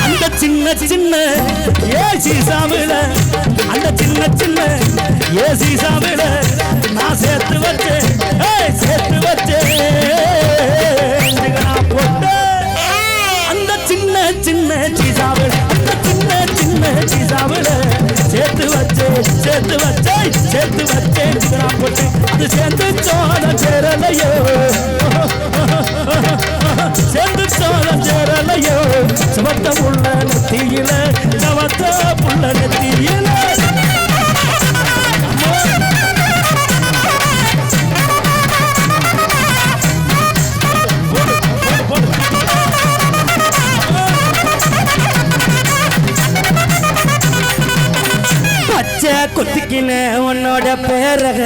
அந்த சின்ன சின்ன ஏசி சாமில அந்த சின்ன சின்ன ஏசி சாமில நான் சேர்த்து வச்சேன் சேர்த்து வச்சேன் போட்டு அந்த சின்ன சின்ன சீசாவில அந்த சின்ன சின்ன சீசாவில சேர்த்து வச்சேன் சேர்த்து வச்சேன் சேர்த்து வச்சேன் நான் போட்டு அது சேர்ந்து சோழ சேரலையோ சேர்ந்து சோழ சேரலையோ சுமத்த புள்ள நெத்தியில சமத்த புள்ள நெத்தியில பச்சை குத்திக்கின உன்னோட பேரக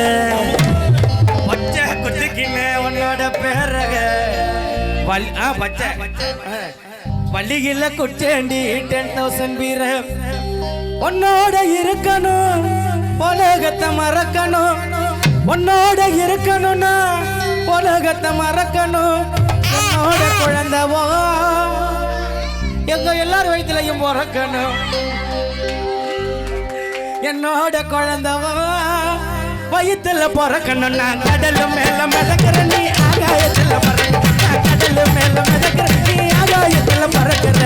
பச்சை குத்திக்கின உன்னோட பேரக பச்சை வள்ளியில குச்சேண்டி 10,000 வீர உன்னோட இருக்கணும் உலகத்தை மறக்கணும் உன்னோட இருக்கணும்னா உலகத்தை மறக்கணும் உன்னோட குழந்தவோ எங்க எல்லாரும் வயிற்றுலையும் பிறக்கணும் என்னோட குழந்தவோ வயிற்றுல பிறக்கணும் நான் கடலு மேல மிதக்கிற நீ ஆகாயத்துல பறக்க கடலு மேல மிதக்கிற நீ ஆகாயத்துல பறக்கிற